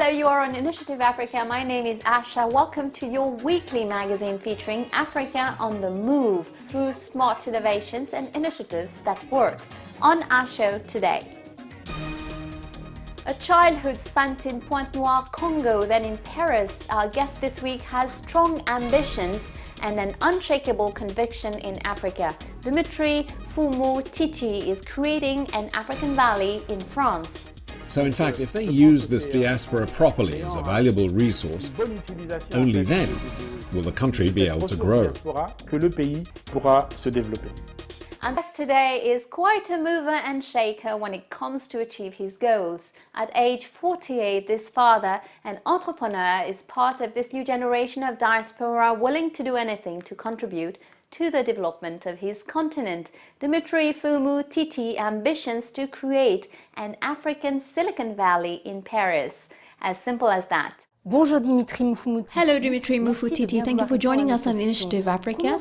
Hello, you are on Initiative Africa. My name is Asha. Welcome to your weekly magazine featuring Africa on the move through smart innovations and initiatives that work. On our show today, a childhood spent in Pointe-Noire, Congo, then in Paris. Our guest this week has strong ambitions and an unshakable conviction in Africa. Dimitri Titi is creating an African valley in France. So in fact, if they use this diaspora properly as a valuable resource, only then will the country be able to grow. And today is quite a mover and shaker when it comes to achieve his goals. At age 48, this father, an entrepreneur, is part of this new generation of diaspora willing to do anything to contribute to the development of his continent. Dimitri Titi ambitions to create an African Silicon Valley in Paris. As simple as that. Bonjour Dimitri Mufumutiti. Hello Dimitri Mufutiti, thank you for joining us on Initiative Africa.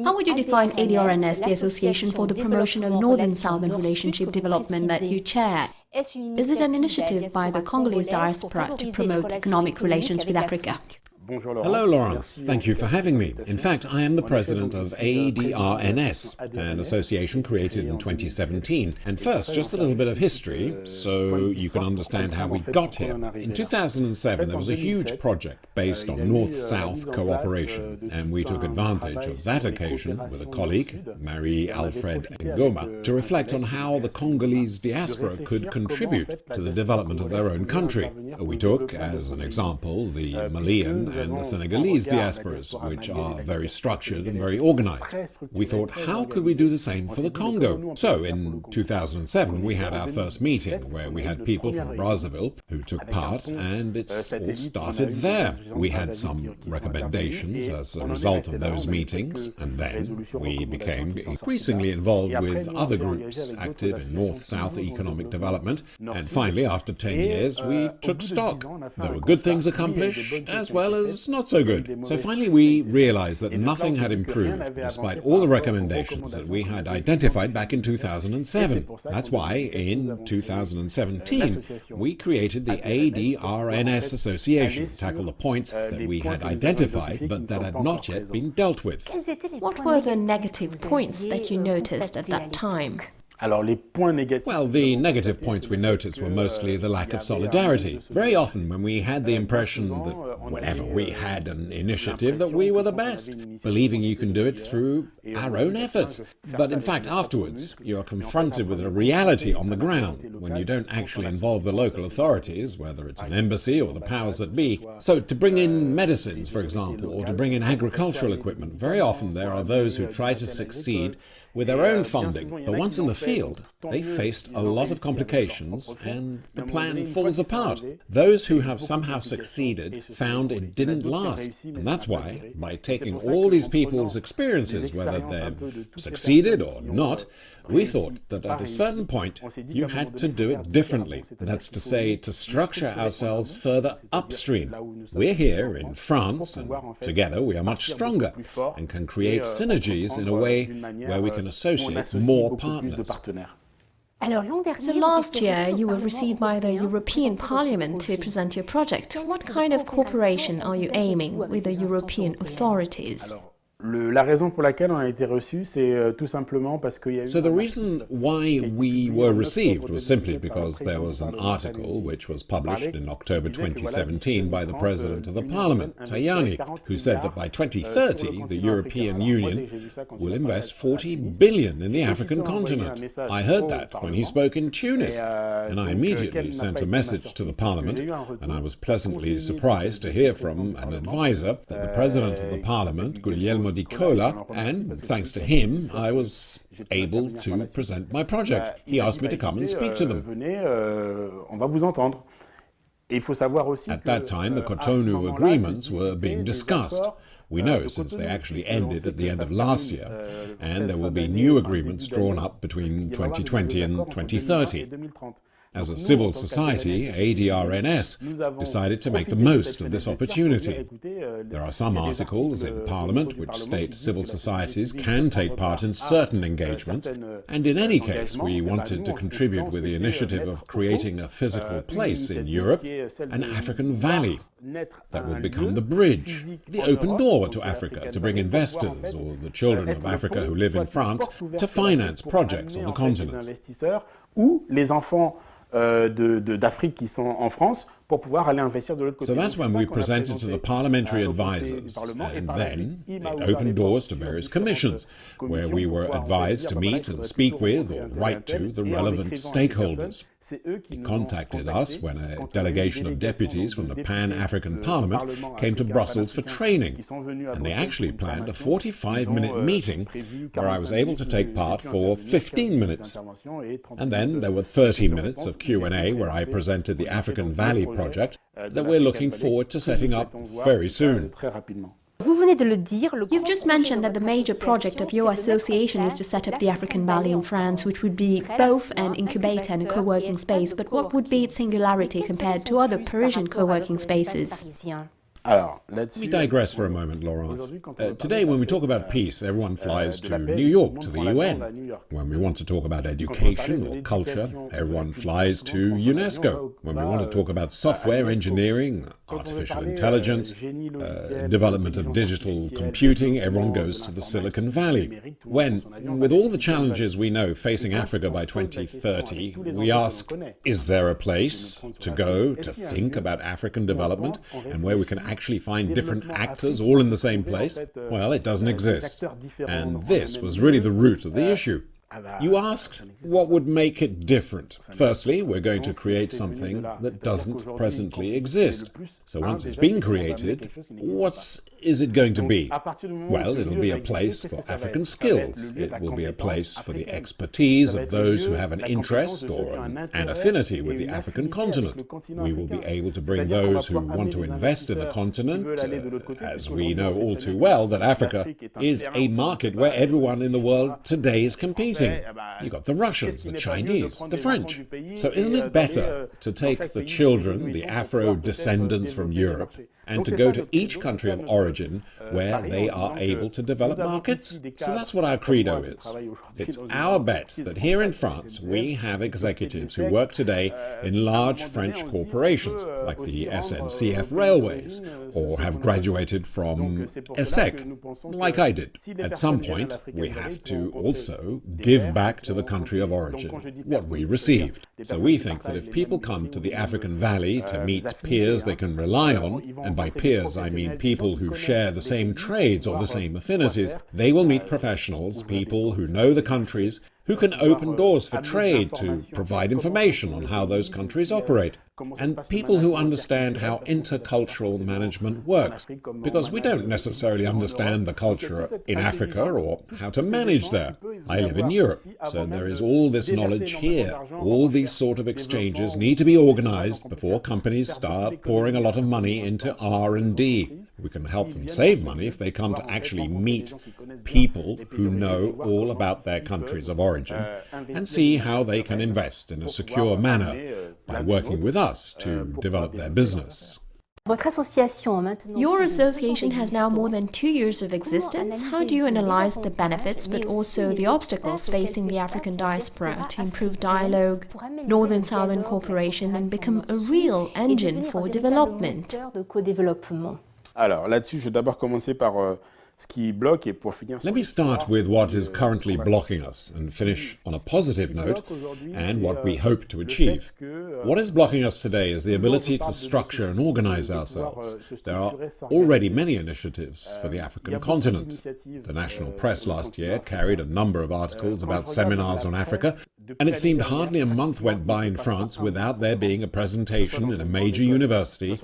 How would you define Adrns, the Association for the Promotion of Northern-Southern Relationship Development that you chair? Is it an initiative by the Congolese diaspora to promote economic relations with Africa? Hello, Laurence. Thank you for having me. In fact, I am the president of Adrns, an association created in 2017. And first, just a little bit of history, so you can understand how we got here. In 2007, there was a huge project based on North-South cooperation, and we took advantage of that occasion with a colleague, Marie-Alfred Ngoma, to reflect on how the Congolese diaspora could contribute to the development of their own country. We took, as an example, the Malian and the Senegalese diasporas, which are very structured and very organized. We thought, how could we do the same for the Congo? So in 2007, we had our first meeting where we had people from Brazzaville who took part, and it's all started there. We had some recommendations as a result of those meetings, and then we became increasingly involved with other groups active in North-South economic development, and finally, after 10 years, we took stock. There were good things accomplished, as well as not so good. So finally we realized that nothing had improved despite all the recommendations that we had identified back in 2007. That's why in 2017 we created the Adrns Association to tackle the points that we had identified but that had not yet been dealt with. What were the negative points that you noticed at that time? Well, the negative points we noticed were mostly the lack of solidarity. Very often when we had the impression that whenever we had an initiative that we were the best, believing you can do it through our own efforts. But in fact, afterwards, you are confronted with a reality on the ground when you don't actually involve the local authorities, whether it's an embassy or the powers that be. So to bring in medicines, for example, or to bring in agricultural equipment, very often there are those who try to succeed with their own funding, but once in the field, they faced a lot of complications and the plan falls apart. Those who have somehow succeeded found it didn't last, and that's why, by taking all these people's experiences, whether they've succeeded or not, we thought that at a certain point you had to do it differently. That's to say, to structure ourselves further upstream. We're here in France, and together we are much stronger and can create synergies in a way where we can associate more partners. So last year you were received by the European Parliament to present your project. What kind of cooperation are you aiming with the European authorities? So the reason why we were received was simply because there was an article which was published in October 2017 by the President of the Parliament, Tajani, who said that by 2030 the European Union will invest 40 billion in the African continent. I heard that when he spoke in Tunis, and I immediately sent a message to the Parliament, and I was pleasantly surprised to hear from an advisor that the President of the Parliament, Guglielmo Di Cola, and thanks to him, I was able to present my project. He asked me to come and speak to them. At that time, the Cotonou agreements were being discussed, We know since they actually ended at the end of last year, and there will be new agreements drawn up between 2020 and 2030. As a civil society, Adrns decided to make the most of this opportunity. There are some articles in Parliament which state civil societies can take part in certain engagements, and in any case we wanted to contribute with the initiative of creating a physical place in Europe, an African valley, that will become the bridge, the open door to Africa to bring investors or the children of Africa who live in France to finance projects on the continent. d'Afrique qui sont en France pour pouvoir aller investir de l'autre côté. So that's when we presented to the parliamentary advisors, and then it opened doors to various commissions, where we were advised to meet and speak with or write to the relevant stakeholders. He contacted us when a delegation of deputies from the Pan-African Parliament came to Brussels for training, and they actually planned a 45-minute meeting where I was able to take part for 15 minutes. And then there were 30 minutes of Q&A where I presented the African Valley project that we're looking forward to setting up very soon. You've just mentioned that the major project of your association is to set up the African Valley in France, which would be both an incubator and a co-working space. But what would be its singularity compared to other Parisian co-working spaces? We digress for a moment, Laurence. Today, when we talk about peace, everyone flies to New York, to the UN. When we want to talk about education or culture, everyone flies to UNESCO. When we want to talk about software engineering, artificial intelligence, development of digital computing, everyone goes to the Silicon Valley. When, with all the challenges we know facing Africa by 2030, we ask, is there a place to go to think about African development and where we can actually find different actors all in the same place? Well, it doesn't exist. And this was really the root of the issue. You asked what would make it different. Firstly, we're going to create something that doesn't presently exist. So once it's been created, what is it going to be? Well, it'll be a place for African skills. It will be a place for the expertise of those who have an interest or an affinity with the African continent. We will be able to bring those who want to invest in the continent, as we know all too well that Africa is a market where everyone in the world today is competing. You've got the Russians, the Chinese, the French. So isn't it better to take the children, the Afro-descendants from Europe, and to go to each country of origin where they are able to develop markets? So that's what our credo is. It's our bet that here in France we have executives who work today in large French corporations, like the SNCF Railways, or have graduated from ESSEC, like I did. At some point, we have to also give back to the country of origin what we received. So we think that if people come to the African Valley to meet peers they can rely on, and by peers I mean people who share the same trades or the same affinities, they will meet professionals, people who know the countries, who can open doors for trade to provide information on how those countries operate, and people who understand how intercultural management works, because we don't necessarily understand the culture in Africa or how to manage there. I live in Europe, so there is all this knowledge here. All these sort of exchanges need to be organized before companies start pouring a lot of money into R&D. We can help them save money if they come to actually meet people who know all about their countries of origin and see how they can invest in a secure manner by working with us to develop their business. Your association has now more than 2 years of existence. How do you analyze the benefits but also the obstacles facing the African diaspora to improve dialogue, northern-southern cooperation and become a real engine for development? Alors là-dessus, je vais d'abord commencer par ce qui bloque et pour finir. Let me start with what is currently blocking us and finish on a positive note and what we hope to achieve. What is blocking us today is the ability to structure and organize ourselves. There are already many initiatives for the African continent. The national press last year carried a number of articles about seminars on Africa, and it seemed hardly a month went by in France without there being a presentation in a major university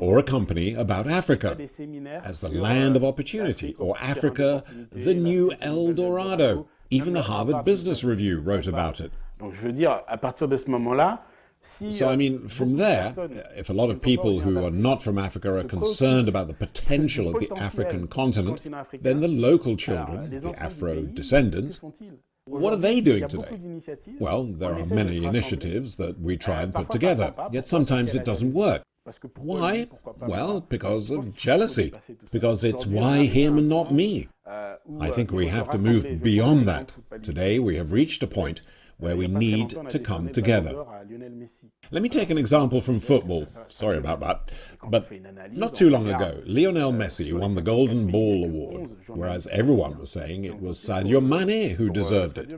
or a company about Africa as the land of opportunity, or Africa, the new El Dorado. Even the Harvard Business Review wrote about it. Donc je veux dire, à partir de ce moment-là, So, I mean, from there, if a lot of people who are not from Africa are concerned about the potential of the African continent, then the local children, the Afro-descendants, what are they doing today? Well, there are many initiatives that we try and put together, yet sometimes it doesn't work. Why? Well, because of jealousy. Because it's why him and not me. I think we have to move beyond that. Today we have reached a point where we need to come together. Let me take an example from football. Sorry about that. But not too long ago, Lionel Messi won the Golden Ball Award, whereas everyone was saying it was Sadio Mane who deserved it.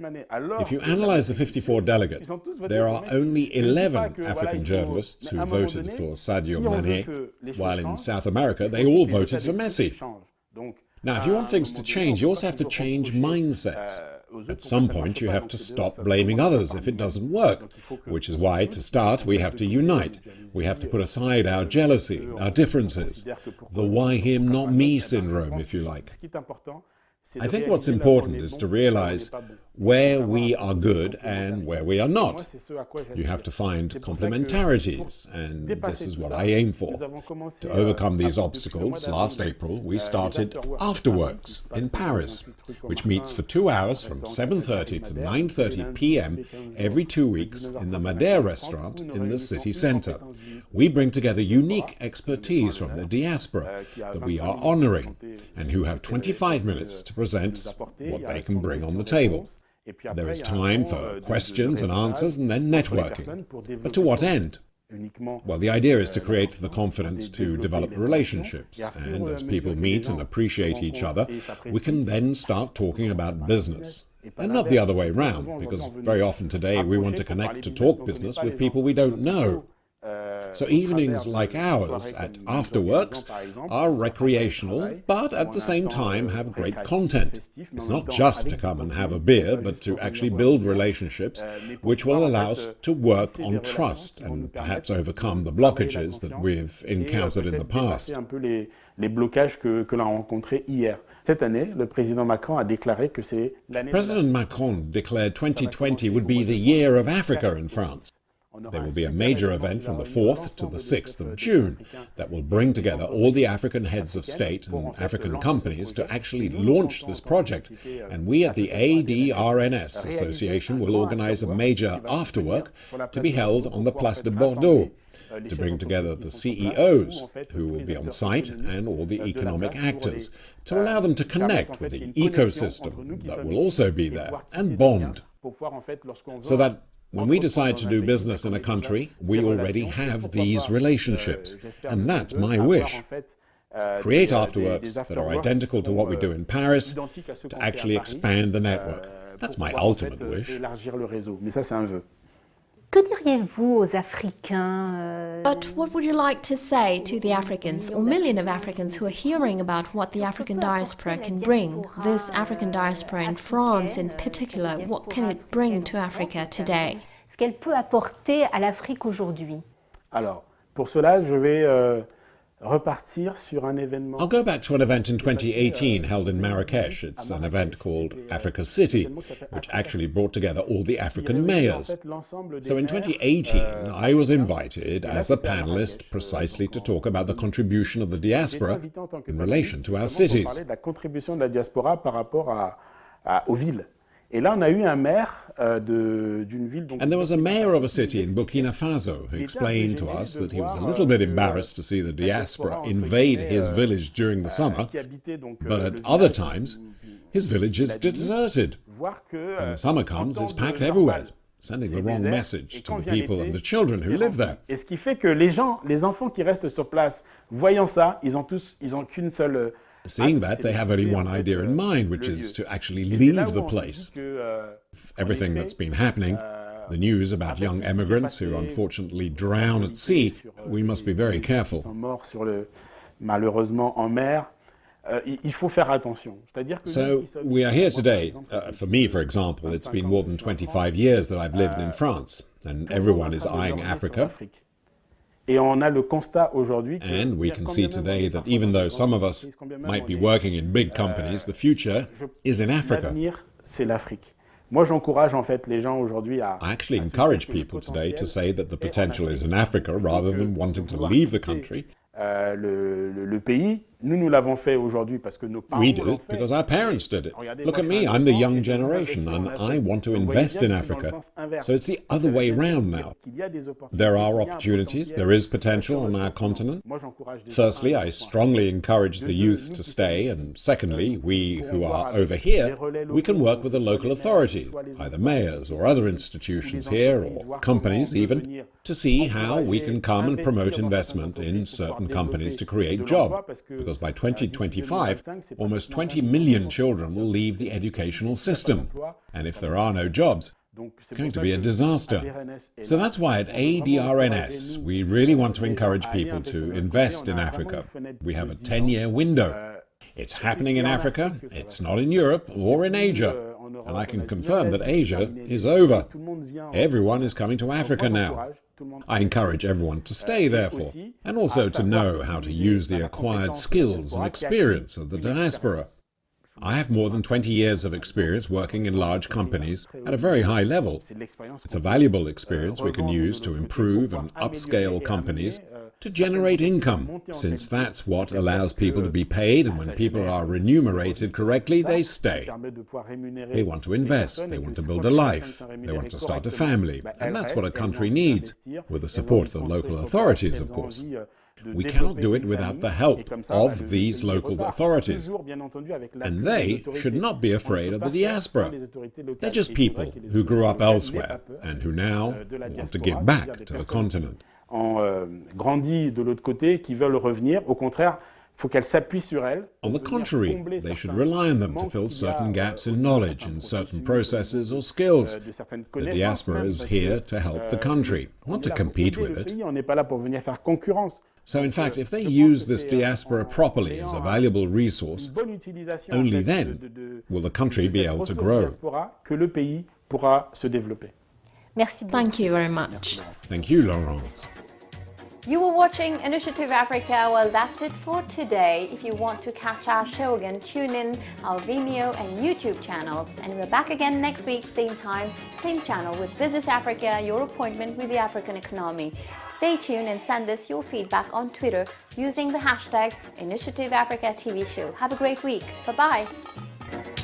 If you analyze the 54 delegates, there are only 11 African journalists who voted for Sadio Mane, while in South America they all voted for Messi. Now, if you want things to change, you also have to change mindsets. At some point, you have to stop blaming others if it doesn't work, which is why, to start, we have to unite. We have to put aside our jealousy, our differences, the why him, not me syndrome, if you like. I think what's important is to realize where we are good and where we are not. You have to find complementarities, and this is what I aim for. To overcome these obstacles, last April we started Afterworks in Paris, which meets for 2 hours from 7:30 to 9:30 p.m. every 2 weeks in the Madère restaurant in the city centre. We bring together unique expertise from the diaspora that we are honouring, and who have 25 minutes to present what they can bring on the table. There is time for questions and answers and then networking. But to what end? Well, the idea is to create the confidence to develop relationships, and as people meet and appreciate each other, we can then start talking about business. And not the other way round, because very often today we want to connect to talk business with people we don't know. So evenings like ours at Afterworks are recreational, but at the same time have great content. It's not just to come and have a beer, but to actually build relationships which will allow us to work on trust and perhaps overcome the blockages that we've encountered in the past. President Macron declared 2020 would be the year of Africa in France. There will be a major event from the 4th to the 6th of June that will bring together all the African heads of state and African companies to actually launch this project. And we at the Adrns Association will organize a major afterwork to be held on the Place de Bordeaux, to bring together the CEOs who will be on site and all the economic actors, to allow them to connect with the ecosystem that will also be there and bond, so that when we decide to do business in a country, we already have these relationships. And that's my wish. Create afterworks that are identical to what we do in Paris, to actually expand the network. That's my ultimate wish. Que diriez-vous aux Africains? But what would you like to say to the Africans, or millions of Africans who are hearing about what the African diaspora can bring? This African diaspora in France in particular, what can it bring to Africa today? Ce qu'elle peut apporter à l'Afrique aujourd'hui. Alors, pour cela, je vais repartir sur un événement. I'll go back to an event in 2018 held in Marrakesh. It's an event called Africa City, which actually brought together all the African mayors. So in 2018, I was invited as a panelist precisely to talk about the contribution of the diaspora in relation to our cities. La contribution de la diaspora par rapport aux villes. Et là, on a eu un maire d'une ville. And there was a mayor of a city in Burkina Faso who explained to us that he was a little bit embarrassed to see the diaspora invade his village during the summer, but at other times, his village is deserted. When the summer comes, it's packed everywhere, sending the wrong message to the people and the children who live there. Et ce qui fait que les enfants qui restent sur place, voyant ça, ils ont qu'une seule. Seeing that, they have only one idea in mind, which is to actually leave the place. Everything that's been happening, the news about young immigrants who unfortunately drown at sea, we must be very careful. Malheureusement en mer. Il faut faire attention. So we are here today. For me, for example, it's been more than 25 years that I've lived in France, and everyone is eyeing Africa. And we can see today that even though some of us might be working in big companies, the future is in Africa. Moi, j'encourage en fait les gens aujourd'hui à... I actually encourage people today to say that the potential is in Africa rather than wanting to leave the country. Le pays, nous l'avons fait aujourd'hui parce que nos parents We did l'ont it fait. because our parents did it. Look at me, I'm the young generation and I want to invest in Africa. So it's the other way round now. There are opportunities, there is potential on our continent. Firstly, I strongly encourage the youth to stay, and secondly, we who are over here, we can work with the local authorities, either mayors or other institutions here, or companies even, to see how we can come and promote investment in certain companies to create jobs. Because by 2025, almost 20 million children will leave the educational system. And if there are no jobs, it's going to be a disaster. So that's why at Adrns, we really want to encourage people to invest in Africa. We have a 10-year window. It's happening in Africa, it's not in Europe or in Asia. And I can confirm that Asia is over. Everyone is coming to Africa now. I encourage everyone to stay, therefore, and also to know how to use the acquired skills and experience of the diaspora. I have more than 20 years of experience working in large companies at a very high level. It's a valuable experience we can use to improve and upscale companies to generate income, since that's what allows people to be paid, and when people are remunerated correctly, they stay. They want to invest, they want to build a life, they want to start a family, and that's what a country needs, with the support of the local authorities, of course. We cannot do it without the help of these local authorities. And they should not be afraid of the diaspora. They're just people who grew up elsewhere and who now want to give back to the continent. Grandi de l'autre côté, qui veulent revenir, au contraire, il faut qu'elles s'appuient sur elles. On the contrary, they should rely on them to fill certain gaps in knowledge, in certain processes or skills. The diaspora is here to help the country, not to compete with it. On n'est pas là pour venir faire concurrence. So in fact, if they use this diaspora properly as a valuable resource, only then will the country be able to grow. Que le pays pourra se développer. Merci beaucoup. Thank you very much. Thank you, Laurence. You were watching Initiative Africa. Well, that's it for today. If you want to catch our show again, tune in our Vimeo and YouTube channels. And we're back again next week, same time, same channel with Business Africa, your appointment with the African economy. Stay tuned and send us your feedback on Twitter using the hashtag Initiative Africa TV show. Have a great week. Bye-bye.